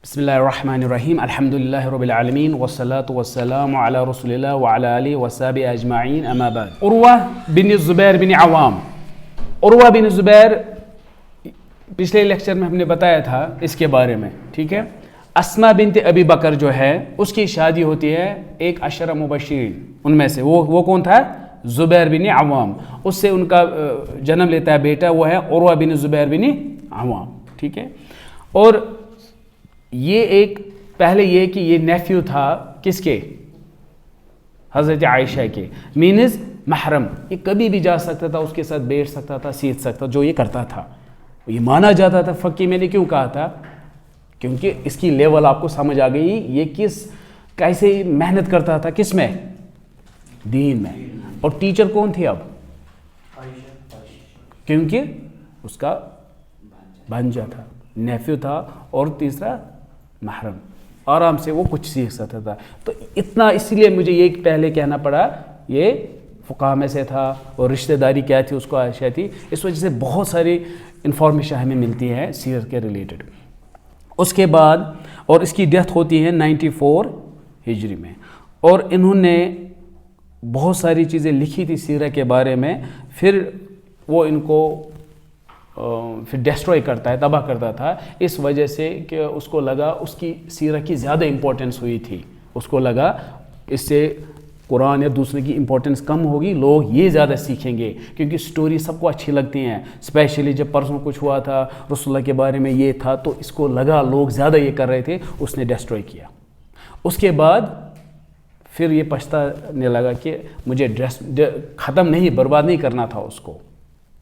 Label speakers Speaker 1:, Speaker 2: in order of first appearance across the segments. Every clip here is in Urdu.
Speaker 1: بسم اللہ الرحمن الرحیم الحمدللہ رب العالمین والصلاة والسلام علی رسول اللہ وعلی آلہ وصحبہ اجمعین اما بعد۔ عروہ بن زبیر بن عوام، عروہ بن زبیر پچھلے لیکچر میں ہم نے بتایا تھا اس کے بارے میں، ٹھیک ہے۔ اسماء بنت ابی بکر جو ہے اس کی شادی ہوتی ہے ایک عشرہ مبشرین، ان میں سے وہ کون تھا؟ زبیر بن عوام۔ اس سے ان کا جنم لیتا ہے بیٹا، وہ ہے عروہ بن زبیر بن عوام، ٹھیک ہے۔ اور یہ ایک پہلے یہ کہ یہ نیفیو تھا کس کے؟ حضرت عائشہ کے، مینز محرم، یہ کبھی بھی جا سکتا تھا، اس کے ساتھ بیٹھ سکتا تھا، سیکھ سکتا، جو یہ کرتا تھا یہ مانا جاتا تھا۔ فقی میں نے کیوں کہا تھا؟ کیونکہ اس کی لیول آپ کو سمجھ آ گئی، یہ کیسے محنت کرتا تھا، کس میں؟ دین میں۔ اور ٹیچر کون تھی اب؟ کیونکہ اس کا بھانجا تھا، نیفیو تھا، اور تیسرا محرم، آرام سے وہ کچھ سیکھ سکتا تھا۔ تو اتنا اس لیے مجھے یہ پہلے کہنا پڑا، یہ فقہ میں سے تھا، اور رشتہ داری کیا تھی اس کو عائشہ تھی، اس وجہ سے بہت ساری انفارمیشن ہمیں ملتی ہے سیرت کے ریلیٹڈ۔ اس کے بعد اور اس کی ڈیتھ ہوتی ہے 94 ہجری میں، اور انہوں نے بہت ساری چیزیں لکھی تھی سیرت کے بارے میں، پھر وہ ان کو پھر ڈسٹروائے کرتا ہے، تباہ کرتا تھا، اس وجہ سے کہ اس کو لگا اس کی سیرت کی زیادہ امپورٹنس ہوئی تھی، اس کو لگا اس سے قرآن یا دوسرے کی امپورٹنس کم ہوگی، لوگ یہ زیادہ سیکھیں گے، کیونکہ سٹوری سب کو اچھی لگتی ہیں، اسپیشلی جب پرسوں کچھ ہوا تھا رسول اللہ کے بارے میں یہ تھا، تو اس کو لگا لوگ زیادہ یہ کر رہے تھے، اس نے ڈسٹروائے کیا۔ اس کے بعد پھر یہ پچھتانے لگا کہ مجھے ختم نہیں، برباد نہیں کرنا تھا اس کو۔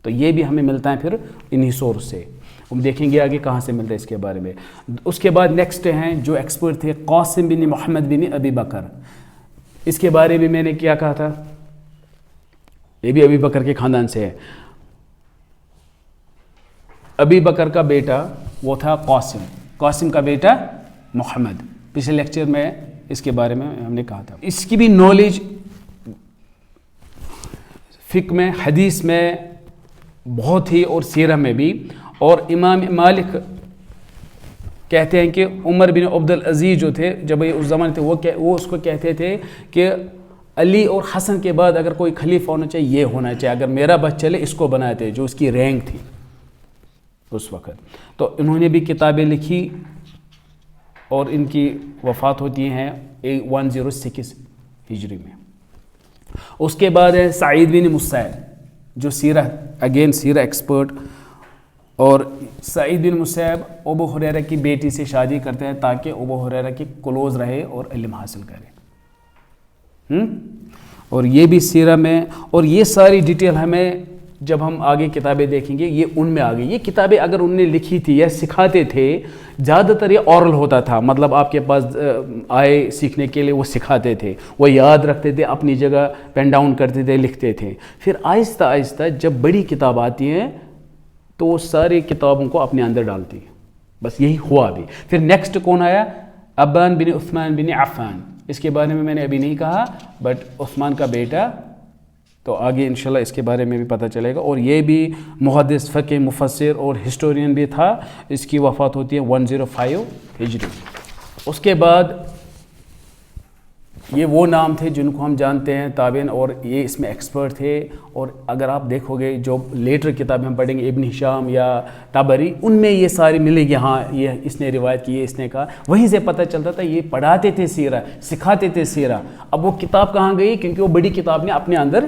Speaker 1: تو یہ بھی ہمیں ملتا ہے پھر انہی سورس سے، ہم دیکھیں گے آگے کہاں سے ملتا ہے اس کے بارے میں۔ اس کے بعد نیکسٹ ہیں جو ایکسپرٹ تھے، قاسم بن محمد بن ابی بکر۔ اس کے بارے میں نے کیا کہا تھا؟ یہ بھی ابی بکر کے خاندان سے ہے۔ ابی بکر کا بیٹا وہ تھا قاسم، قاسم کا بیٹا محمد۔ پچھلے لیکچر میں اس کے بارے میں ہم نے کہا تھا۔ اس کی بھی نالج فقہ میں، حدیث میں بہت ہی، اور سیرہ میں بھی۔ اور امام مالک کہتے ہیں کہ عمر بن عبد العزیز جو تھے، جب یہ اس زمانے تھے، وہ اس کو کہتے تھے کہ علی اور حسن کے بعد اگر کوئی خلیفہ ہونا چاہیے، یہ ہونا چاہیے، اگر میرا بس چلے اس کو بناتے، جو اس کی رینک تھی اس وقت۔ تو انہوں نے بھی کتابیں لکھی، اور ان کی وفات ہوتی ہیں 106 ہجری میں۔ اس کے بعد ہے سعید بن مسیب، جو سیرہ، اگین سیرہ ایکسپرٹ، اور سعید بن مسیب ابو ہریرہ کی بیٹی سے شادی کرتے ہیں تاکہ ابو ہریرہ کی کلوز رہے اور علم حاصل کرے۔ اور یہ بھی سیرہ میں، اور یہ ساری ڈیٹیل ہمیں جب ہم آگے کتابیں دیکھیں گے یہ ان میں آگے، یہ کتابیں اگر ان نے لکھی تھی یا سکھاتے تھے، زیادہ تر یہ اورل ہوتا تھا، مطلب آپ کے پاس آئے سیکھنے کے لیے، وہ سکھاتے تھے، وہ یاد رکھتے تھے، اپنی جگہ پین ڈاؤن کرتے تھے، لکھتے تھے۔ پھر آہستہ آہستہ جب بڑی کتاب آتی ہیں تو وہ ساری کتابوں کو اپنے اندر ڈالتی ہیں، بس یہی ہوا بھی۔ پھر نیکسٹ کون آیا؟ ابان بن عثمان بن عفان۔ اس کے بارے میں نے ابھی نہیں کہا، بٹ عثمان کا بیٹا، تو آگے انشاءاللہ اس کے بارے میں بھی پتہ چلے گا۔ اور یہ بھی محدث، فقہ، مفسر اور ہسٹورین بھی تھا۔ اس کی وفات ہوتی ہے 105 ہجری۔ اس کے بعد یہ وہ نام تھے جن کو ہم جانتے ہیں تابعین، اور یہ اس میں ایکسپرٹ تھے۔ اور اگر آپ دیکھو گے جو لیٹر کتابیں ہم پڑھیں گے، ابن ہشام یا طبری، ان میں یہ ساری ملے گی، ہاں یہ اس نے روایت کی، یہ اس نے کہا، وہیں سے پتہ چلتا تھا یہ پڑھاتے تھے سیرہ، سکھاتے تھے سیرہ۔ اب وہ کتاب کہاں گئی؟ کیونکہ وہ بڑی کتاب نے اپنے اندر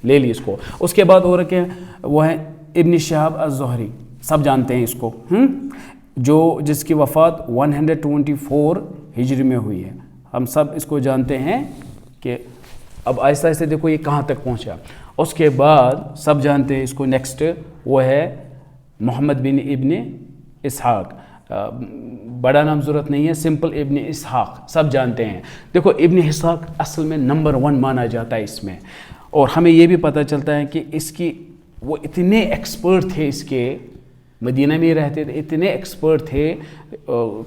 Speaker 1: لے لی اس کو۔ اس کے بعد ہو رکھے وہ ہیں ابن شہاب الزہری، سب جانتے ہیں اس کو، جس کی وفات 124 ہجری میں ہوئی ہے۔ ہم سب اس کو جانتے ہیں کہ اب آہستہ آہستہ دیکھو یہ کہاں تک پہنچا۔ اس کے بعد سب جانتے ہیں اس کو، نیکسٹ وہ ہے محمد بن ابن اسحاق۔ بڑا نام ضرورت نہیں ہے، سمپل ابن اسحاق سب جانتے ہیں۔ دیکھو ابن اسحاق اصل میں نمبر 1 مانا جاتا ہے اس میں، اور ہمیں یہ بھی پتہ چلتا ہے کہ اس کی وہ اتنے ایکسپرٹ تھے، اس کے مدینہ میں رہتے تھے، اتنے ایکسپرٹ تھے،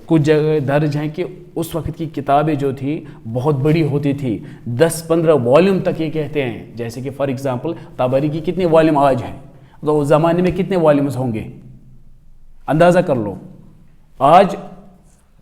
Speaker 1: کچھ جگہ درج ہیں کہ اس وقت کی کتابیں جو تھی بہت بڑی ہوتی تھی، 10-15 والیوم تک یہ کہتے ہیں۔ جیسے کہ فار ایگزامپل طبری کی کتنے والیوم آج ہیں، تو اس زمانے میں کتنے والیومز ہوں گے، اندازہ کر لو۔ آج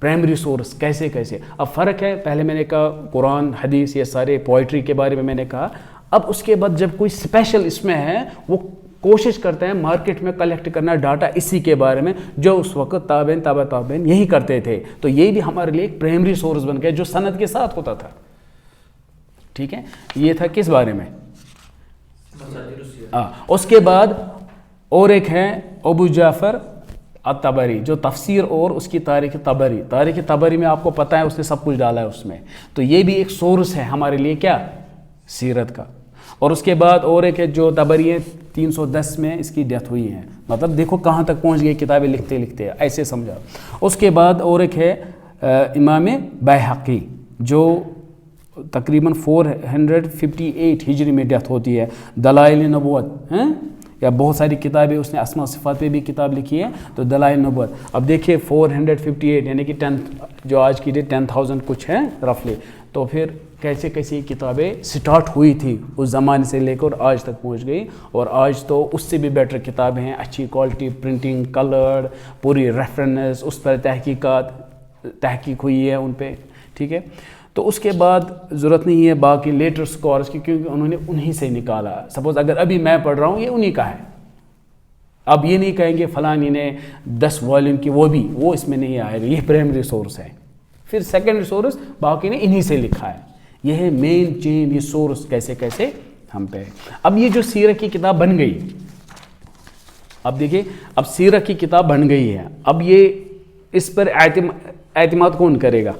Speaker 1: پرائمری سورس کیسے کیسے. اب فرق ہے, پہلے میں نے کہا قرآن حدیث یہ سارے پوئٹری کے بارے میں نے کہا. اب اس کے بعد جب کوئی اسپیشل اس میں ہے وہ کوشش کرتے ہیں مارکیٹ میں کلیکٹ کرنا ڈاٹا اسی کے بارے میں جو اس وقت تابعین تابع تابعین یہی کرتے تھے. تو یہ بھی ہمارے لیے ایک پرائمری سورس بن گیا جو سند کے ساتھ ہوتا تھا. ٹھیک ہے, یہ تھا کس بارے میں. اس کے بعد اور ایک ہے ابو جعفر الطبری جو تفسیر اور اس کی تاریخ طبری. تاریخ طبری میں آپ کو پتہ ہے اس نے سب کچھ ڈالا ہے اس میں. تو یہ بھی ایک سورس ہے ہمارے لیے کیا, سیرت کا. اور اس کے بعد اور ایک ہے جو طبری ہے 310 میں اس کی ڈیتھ ہوئی ہے. مطلب دیکھو کہاں تک پہنچ گئی کتابیں لکھتے لکھتے, ایسے سمجھا. اس کے بعد اور ایک ہے امام بیہقی جو تقریباً 458 ہجری میں ڈیتھ ہوتی ہے. دلائل نبوت ہیں یا بہت ساری کتابیں اس نے اسماء صفات پہ بھی کتاب لکھی ہے. تو دلائل نبوت. اب دیکھیے 458 یعنی کہ 10 جو آج کی ڈیٹ 10,000 کچھ ہے رفلی. تو پھر کیسے کیسی کتابیں سٹارٹ ہوئی تھی اس زمانے سے لے کر آج تک پہنچ گئی. اور آج تو اس سے بھی بیٹر کتابیں ہیں, اچھی کوالٹی پرنٹنگ کلرڈ پوری ریفرنس اس پر تحقیق ہوئی ہے ان پہ. ٹھیک ہے, تو اس کے بعد ضرورت نہیں ہے باقی لیٹر اسکالرس کی کیونکہ انہوں نے انہی سے نکالا. سپوز اگر ابھی میں پڑھ رہا ہوں یہ انہی کا ہے. اب یہ نہیں کہیں گے فلانی نے 10 والیوم کی وہ اس میں نہیں آئے گا. یہ پرائمری سورس ہے. پھر سیکنڈری سورس باقی نے انہی سے لکھا ہے. یہ ہے مین چین, یہ سورس کیسے کیسے ہم پہ. اب یہ جو سیرت کی کتاب بن گئی, اب دیکھیے اب سیرت کی کتاب بن گئی ہے. اب یہ اس پر اعتماد کون کرے گا,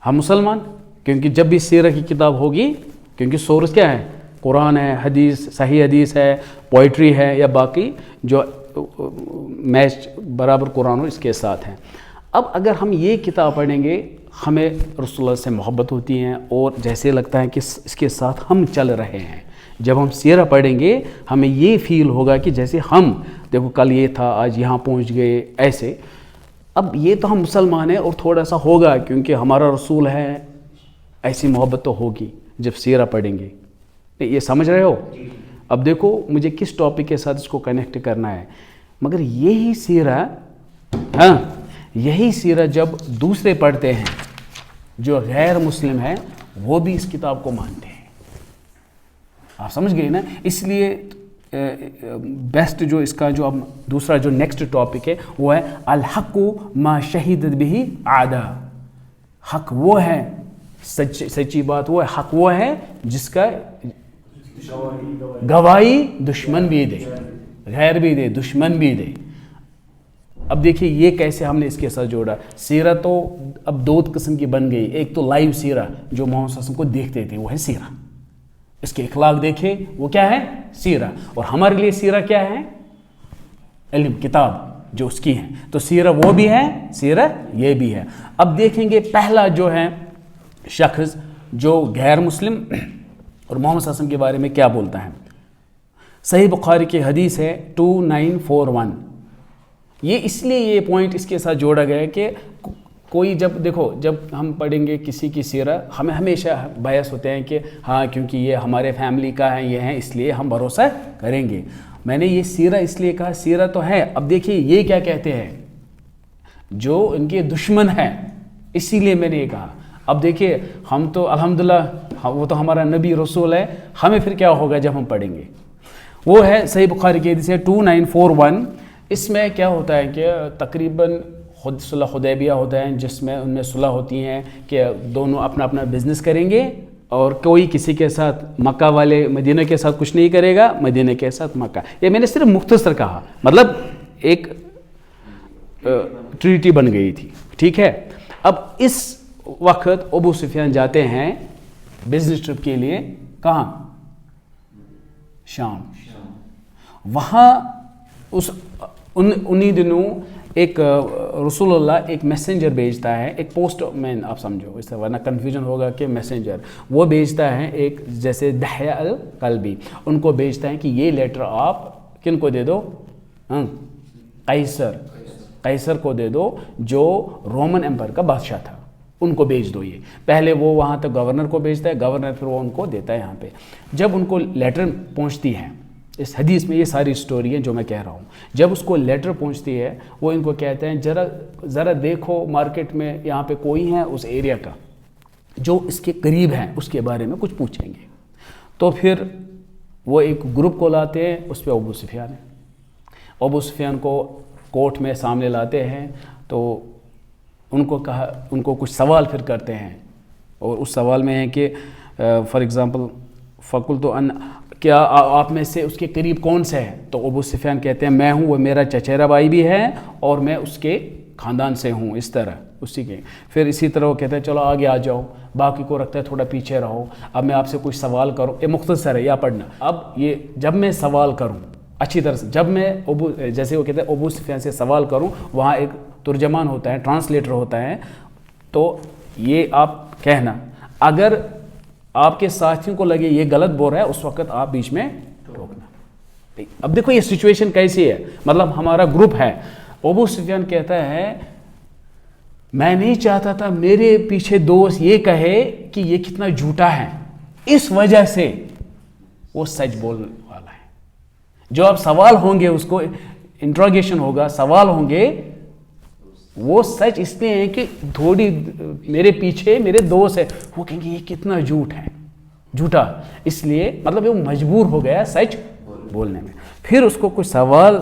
Speaker 1: ہم مسلمان. کیونکہ جب بھی سیرت کی کتاب ہوگی, کیونکہ سورس کیا ہے, قرآن ہے, حدیث صحیح حدیث ہے, پوئٹری ہے یا باقی جو میچ برابر قرآن ہو اس کے ساتھ ہیں. اب اگر ہم یہ کتاب پڑھیں گے ہمیں رسول اللہ سے محبت ہوتی ہیں اور جیسے لگتا ہے کہ اس کے ساتھ ہم چل رہے ہیں. جب ہم سیرت پڑھیں گے ہمیں یہ فیل ہوگا کہ جیسے ہم دیکھو کل یہ تھا آج یہاں پہنچ گئے ایسے. اب یہ تو ہم مسلمان ہیں اور تھوڑا سا ہوگا کیونکہ ہمارا رسول ہے, ایسی محبت تو ہوگی جب سیرت پڑھیں گے. یہ سمجھ رہے ہو. اب دیکھو مجھے کس ٹاپک کے ساتھ اس کو کنیکٹ کرنا ہے. مگر یہی سیرت جب دوسرے پڑھتے ہیں جو غیر مسلم ہیں وہ بھی اس کتاب کو مانتے ہیں. آپ سمجھ گئے نا. اس لیے بیسٹ جو اس کا جو اب دوسرا جو نیکسٹ ٹاپک ہے وہ ہے الحق ما شہدت بہ اعداء. حق وہ ہے, سچی بات وہ ہے, حق وہ ہے جس کا گواہی دشمن بھی دے, غیر بھی دے, دشمن بھی دے. اب دیکھیے یہ کیسے ہم نے اس کے ساتھ جوڑا. سیرت تو اب 2 قسم کی بن گئی. ایک تو لائیو سیرت جو محمد صلی اللہ علیہ وسلم کو دیکھتے تھے وہ ہے سیرت, اس کے اخلاق دیکھے وہ کیا ہے سیرت. اور ہمارے لیے سیرت کیا ہے, علم کتاب جو اس کی ہے. تو سیرت وہ بھی ہے, سیرت یہ بھی ہے. اب دیکھیں گے پہلا جو ہے شخص جو غیر مسلم اور محمد صلی اللہ علیہ وسلم کے بارے میں کیا بولتا ہے. صحیح بخاری کی حدیث ہے 2941. یہ اس لیے یہ پوائنٹ اس کے ساتھ جوڑا گیا ہے کہ کوئی جب دیکھو جب ہم پڑھیں گے کسی کی سیرت ہمیں ہمیشہ باعث ہوتے ہیں کہ ہاں کیونکہ یہ ہمارے فیملی کا ہے یہ ہے اس لیے ہم بھروسہ کریں گے. میں نے یہ سیرت اس لیے کہا سیرت تو ہے. اب دیکھیے یہ کیا کہتے ہیں جو ان کے دشمن ہیں, اسی لیے میں نے یہ کہا. اب دیکھیے ہم تو الحمدللہ وہ تو ہمارا نبی رسول ہے, ہمیں پھر کیا ہوگا جب ہم پڑھیں گے. وہ ہے صحیح بخاری کی حدیث ہے 2941. اس میں کیا ہوتا ہے کہ تقریباً صلح حدیبیہ ہوتا ہے جس میں ان میں صلح ہوتی ہیں کہ دونوں اپنا اپنا بزنس کریں گے اور کوئی کسی کے ساتھ مکہ والے مدینہ کے ساتھ کچھ نہیں کرے گا, مدینہ کے ساتھ مکہ. یہ میں نے صرف مختصر کہا, مطلب ایک ٹریٹی بن گئی تھی. ٹھیک ہے. اب اس وقت ابو سفیان جاتے ہیں بزنس ٹرپ کے لیے. کہاں؟ شام. وہاں انہی دنوں ایک رسول اللہ ایک میسنجر بھیجتا ہے, ایک پوسٹ مین آپ سمجھو, اس سے ورنہ کنفیوژن ہوگا کہ میسنجر. وہ بھیجتا ہے ایک جیسے دحیہ القلبی, ان کو بھیجتا ہے کہ یہ لیٹر آپ کن کو دے دو, قیصر کو دے دو جو رومن ایمپائر کا بادشاہ تھا, ان کو بھیج دو. یہ پہلے وہ وہاں تک گورنر کو بھیجتا ہے, گورنر پھر وہ ان کو دیتا ہے یہاں پہ. جب ان کو لیٹر پہنچتی ہے اس حدیث میں یہ ساری اسٹوری ہیں جو میں کہہ رہا ہوں. جب اس کو لیٹر پہنچتی ہے وہ ان کو کہتے ہیں ذرا دیکھو مارکیٹ میں یہاں پہ کوئی ہے اس ایریا کا جو اس کے قریب ہیں, اس کے بارے میں کچھ پوچھیں گے. تو پھر وہ ایک گروپ کو لاتے ہیں, اس پہ ابو سفیان ہے. ابو سفیان کو کورٹ میں سامنے لاتے ہیں تو ان کو کچھ سوال پھر کرتے ہیں, اور اس سوال میں ہے کہ فار ایگزامپل فقل تو ان کیا آپ میں سے اس کے قریب کون سے ہے؟ تو ابو سفیان کہتے ہیں میں ہوں, وہ میرا چچیرا بھائی بھی ہے اور میں اس کے خاندان سے ہوں, اس طرح اسی کے. پھر اسی طرح وہ کہتے ہیں چلو آگے آ جاؤ, باقی کو رکھتا ہے تھوڑا پیچھے رہو, اب میں آپ سے کچھ سوال کروں. یہ مختصر ہے یا پڑھنا. اب یہ جب میں سوال کروں اچھی طرح سے, جب میں جیسے وہ کہتے ہیں ابو سفیان سے سوال کروں, وہاں ایک ترجمان ہوتا ہے, ٹرانسلیٹر ہوتا ہے, تو یہ آپ کہنا. اگر آپ کے ساتھیوں کو لگے یہ غلط بول رہا ہے اس وقت آپ بیچ میں ٹوکنا. اب دیکھو یہ سچویشن کیسی ہے, مطلب ہمارا گروپ ہے. ابو سفیان کہتا ہے میں نہیں چاہتا تھا میرے پیچھے دوست یہ کہے کہ یہ کتنا جھوٹا ہے, اس وجہ سے وہ سچ بولنے والا ہے. جو اب سوال ہوں گے, اس کو انٹروگیشن ہوگا, سوال ہوں گے, وہ سچ اس لیے ہیں کہ تھوڑی میرے پیچھے میرے دوست ہے, وہ کہیں گے یہ کتنا جھوٹا, اس لیے مطلب وہ مجبور ہو گیا سچ بولنے میں. پھر اس کو کچھ سوال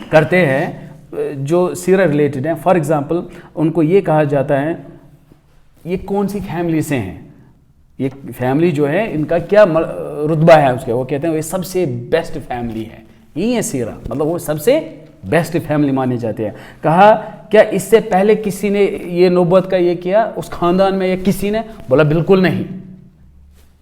Speaker 1: کرتے ہیں جو سیرہ ریلیٹڈ ہیں. فار ایگزامپل ان کو یہ کہا جاتا ہے یہ کون سی فیملی سے ہیں, یہ فیملی جو ہے ان کا کیا رتبہ ہے اس کے. وہ کہتے ہیں یہ سب سے بیسٹ فیملی ہے, یہی ہے سیرہ, مطلب وہ سب سے بیسٹ فیملی مانے جاتے ہیں. کہا کیا اس سے پہلے کسی نے یہ نبوت کا یہ کیا اس خاندان میں, یا کسی نے؟ بولا بالکل نہیں.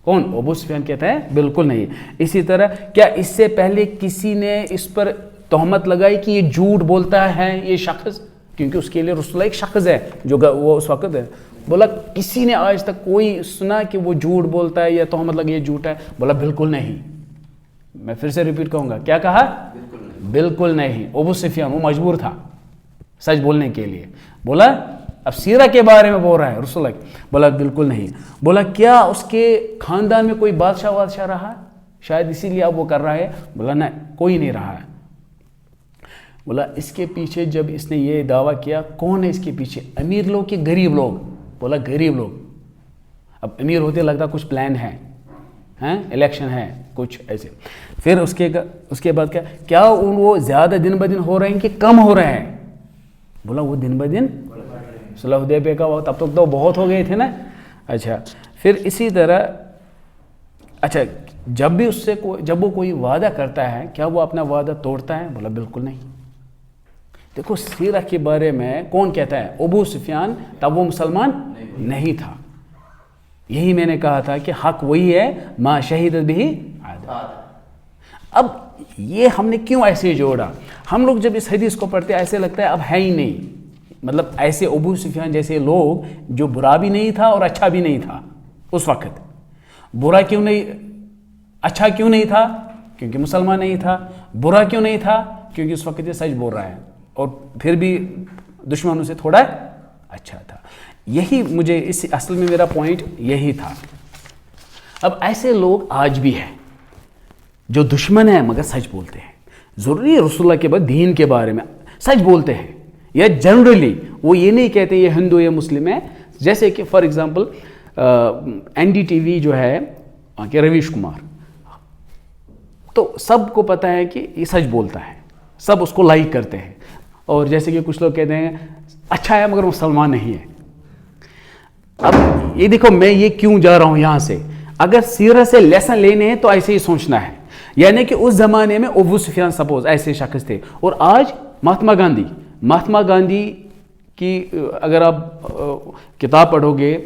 Speaker 1: کون؟ ابو سفیان کہتا ہے بالکل نہیں. اسی طرح کیا اس سے پہلے کسی نے اس پر تہمت لگائی کہ یہ جھوٹ بولتا ہے یہ شخص, کیونکہ اس کے لیے رسول اللہ ایک شخص ہے جو وہ اس وقت ہے. بولا کسی نے آج تک کوئی سنا کہ وہ جھوٹ بولتا ہے یا تہمت لگی یہ جھوٹ ہے؟ بولا بالکل نہیں. میں پھر سے ریپیٹ کروں گا, کیا کہا؟ بالکل نہیں. ابو سفیان وہ مجبور تھا سچ بولنے کے لیے. بولا اب سیرہ کے بارے میں بول رہا ہے رسول اللہ, بولا بالکل نہیں. بولا کیا اس کے خاندان میں کوئی بادشاہ رہا, شاید اسی لیے اب وہ کر رہا ہے؟ بولا نہیں, کوئی نہیں رہا ہے. بولا اس کے پیچھے جب اس نے یہ دعویٰ کیا کون ہے اس کے پیچھے, امیر لوگ کہ غریب لوگ؟ بولا غریب لوگ. اب امیر ہوتے لگتا کچھ پلان ہے, الیکشن ہے کچھ ایسے. پھر اس کے بعد کیا وہ زیادہ دن بدن ہو رہے ہیں کہ کم ہو رہے ہیں؟ بولا وہ دن بدن صلح حدیبیہ کا وقت, اب تک تو بہت ہو گئے تھے نا. اچھا پھر اسی طرح اچھا جب بھی اس سے جب وہ کوئی وعدہ کرتا ہے کیا وہ اپنا وعدہ توڑتا ہے؟ بولا بالکل نہیں. دیکھو سیرہ کے بارے میں کون کہتا ہے؟ ابو سفیان. تب وہ مسلمان نہیں تھا. یہی میں نے کہا تھا کہ حق وہی ہے ما شہیدت بھی. اب یہ ہم نے کیوں ایسے جوڑا؟ ہم لوگ جب اس حدیث کو پڑھتے ایسے لگتا ہے اب ہے ہی نہیں, مطلب ایسے ابو سفیان جیسے لوگ جو برا بھی نہیں تھا اور اچھا بھی نہیں تھا اس وقت. برا کیوں نہیں, اچھا کیوں نہیں تھا؟ کیونکہ مسلمان نہیں تھا. برا کیوں نہیں تھا؟ کیونکہ اس وقت یہ سچ بول رہا ہے, اور پھر بھی دشمنوں سے تھوڑا اچھا تھا. یہی مجھے اس اصل میں میرا پوائنٹ یہی تھا. اب ایسے لوگ آج بھی ہیں جو دشمن ہیں مگر سچ بولتے ہیں. ضروری رسول اللہ کے بعد دین کے بارے میں سچ بولتے ہیں, یا جنرلی وہ یہ نہیں کہتے یہ ہندو یا مسلم ہے. جیسے کہ for example N D T V جو ہے کہ رویش کمار, تو سب کو پتہ ہے کہ یہ سچ بولتا ہے, سب اس کو لائک کرتے ہیں. اور جیسے کہ کچھ لوگ کہتے ہیں اچھا ہے مگر مسلمان نہیں ہے. اب یہ دیکھو میں یہ کیوں جا رہا ہوں یہاں سے, اگر سیرت سے لیسن لینے ہیں تو ایسے ہی سوچنا ہے. یعنی کہ اس زمانے میں ابو سفیان سپوز ایسے شخص تھے, اور آج مہاتما گاندھی کی اگر آپ کتاب پڑھو گے,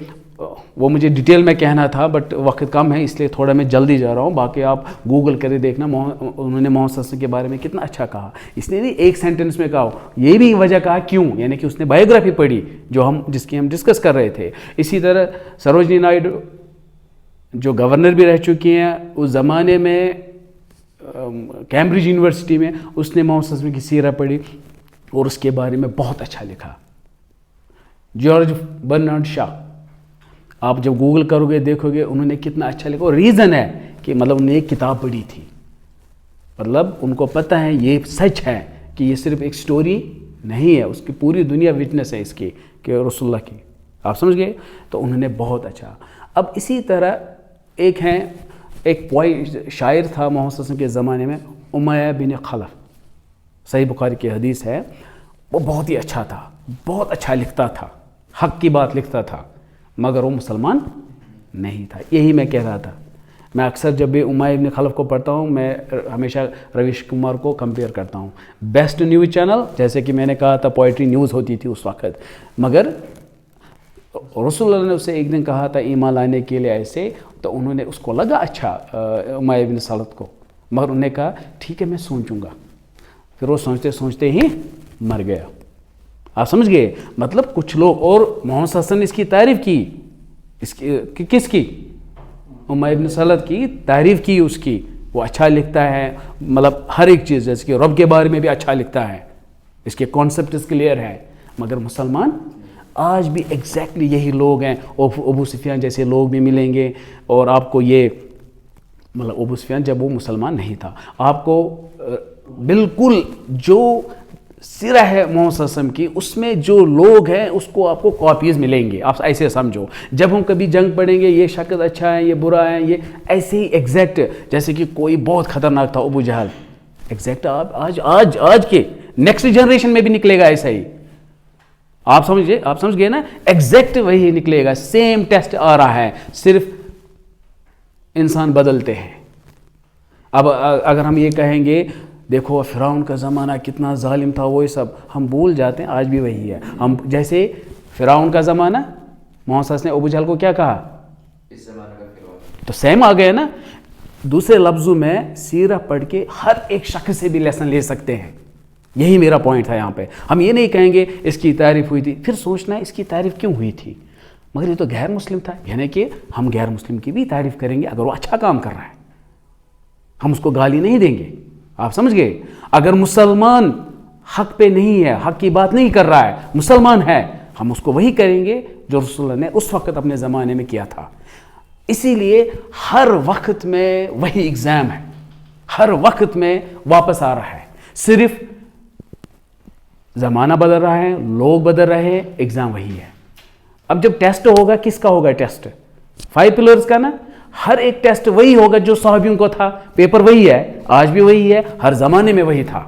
Speaker 1: وہ مجھے ڈیٹیل میں کہنا تھا بٹ وقت کم ہے اس لیے تھوڑا میں جلدی جا رہا ہوں. باقی آپ گوگل کرے دیکھنا انہوں نے محمد صلی اللہ علیہ وسلم کے بارے میں کتنا اچھا کہا. اس نے نہیں ایک سینٹنس میں کہا, یہ بھی وجہ کہا کیوں, یعنی کہ اس نے بایوگرافی پڑھی جس کی ہم ڈسکس کر رہے تھے. اسی طرح سروجنی نائیڈو جو گورنر بھی رہ چکی ہیں اس زمانے میں کیمبرج یونیورسٹی میں, اس نے محمد صلی اللہ علیہ وسلم کی سیرہ پڑھی اور اس کے بارے میں بہت اچھا لکھا. جارج برنارڈ شاہ آپ جب گوگل کرو گے دیکھو گے انہوں نے کتنا اچھا لکھا, اور ریزن ہے کہ مطلب انہوں نے ایک کتاب پڑھی تھی مطلب ان کو پتہ ہے یہ سچ ہے کہ یہ صرف ایک سٹوری نہیں ہے، اس کی پوری دنیا وٹنس ہے اس کی کہ رسول اللہ کی. آپ سمجھ گئے؟ تو انہوں نے بہت اچھا. اب اسی طرح ایک شاعر تھا محمد صلی اللہ علیہ وسلم کے زمانے میں، امیہ بن خلف، صحیح بخاری کی حدیث ہے. وہ بہت ہی اچھا تھا، بہت اچھا لکھتا تھا، حق کی بات لکھتا تھا، مگر وہ مسلمان نہیں تھا. یہی میں کہہ رہا تھا. میں اکثر جب بھی امیہ بن خلف کو پڑھتا ہوں میں ہمیشہ رویش کمار کو کمپیئر کرتا ہوں. بیسٹ نیوز چینل، جیسے کہ میں نے کہا تھا پوئٹری نیوز ہوتی تھی اس وقت، مگر رسول اللہ نے اسے ایک دن کہا تھا ایمان لانے کے لیے ایسے، تو انہوں نے اس کو لگا اچھا امیہ بن خلف کو، مگر انہوں نے کہا ٹھیک ہے میں سوچوں گا. پھر وہ سوچتے سوچتے ہی مر گیا. آپ سمجھ گئے؟ مطلب کچھ لوگ، اور محمد صلی اللہ علیہ وسلم نے اس کی تعریف کی، اس کی کس کی؟ امیہ بن خلف کی تعریف کی اس کی. وہ اچھا لکھتا ہے، مطلب ہر ایک چیز، جیسے کہ رب کے بارے میں بھی اچھا لکھتا ہے، اس کے کانسیپٹس کلیئر ہیں، مگر مسلمان آج بھی ایگزیکٹلی یہی لوگ ہیں. ابو سفیان جیسے لوگ بھی ملیں گے، اور آپ کو یہ مطلب ابو سفیان جب وہ مسلمان نہیں تھا، آپ کو بالکل جو سیرہ ہے محمد صلی اللہ علیہ وسلم کی، اس میں جو لوگ ہیں اس کو آپ کو کاپیز ملیں گے. آپ ایسے سمجھو، جب ہم کبھی جنگ پڑھیں گے یہ شخص اچھا ہے یہ برا ہے، یہ ایسے ہی ایگزیکٹ، جیسے کہ کوئی بہت خطرناک تھا ابو جہل، ایگزیکٹ آج کے نیکسٹ جنریشن میں بھی نکلے گا ایسا ہی. آپ سمجھ گئے نا؟ ایگزیکٹ وہی نکلے گا. سیم ٹیسٹ آ رہا ہے، صرف انسان بدلتے ہیں. اب اگر ہم یہ کہیں گے دیکھو فرعون کا زمانہ کتنا ظالم تھا، وہ سب ہم بھول جاتے ہیں. آج بھی وہی ہے. ہم جیسے فرعون کا زمانہ، محمد صلی اللہ علیہ وسلم نے ابو جہل کو کیا کہا؟ اس زمانہ کا فرعون. تو سیم آ گئے نا. دوسرے لفظوں میں سیرہ پڑھ کے ہر ایک شخص سے بھی لیسن لے سکتے ہیں. یہی میرا پوائنٹ تھا یہاں پہ. ہم یہ نہیں کہیں گے اس کی تعریف ہوئی تھی، پھر سوچنا ہے اس کی تعریف کیوں ہوئی تھی، مگر یہ تو غیر مسلم تھا. یعنی کہ ہم غیر مسلم کی بھی تعریف کریں گے اگر وہ اچھا کام کر رہا ہے، ہم اس کو گالی نہیں دیں گے. آپ سمجھ گئے؟ اگر مسلمان حق پہ نہیں ہے، حق کی بات نہیں کر رہا ہے، مسلمان ہے، ہم اس کو وہی کریں گے جو رسول اللہ نے اس وقت اپنے زمانے میں کیا تھا. اسی لیے ہر وقت میں وہی ایگزام ہے، ہر وقت میں واپس آ رہا ہے. صرف زمانہ بدل رہا ہے، لوگ بدل رہے ہیں، ایگزام وہی ہے. اب جب ٹیسٹ ہوگا، کس کا ہوگا ٹیسٹ؟ 5 پلرز کا نا. ہر ایک ٹیسٹ وہی ہوگا جو صحابیوں کو تھا. پیپر وہی ہے، آج بھی وہی ہے، ہر زمانے میں وہی تھا،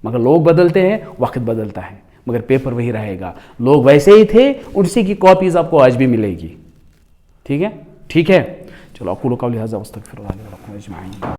Speaker 1: مگر لوگ بدلتے ہیں، وقت بدلتا ہے، مگر پیپر وہی رہے گا. لوگ ویسے ہی تھے، اسی کی کاپیز آپ کو آج بھی ملے گی. ٹھیک ہے؟ چلو اقول قولی ھذا واستغفر اللہ لی ولکم اجمعین.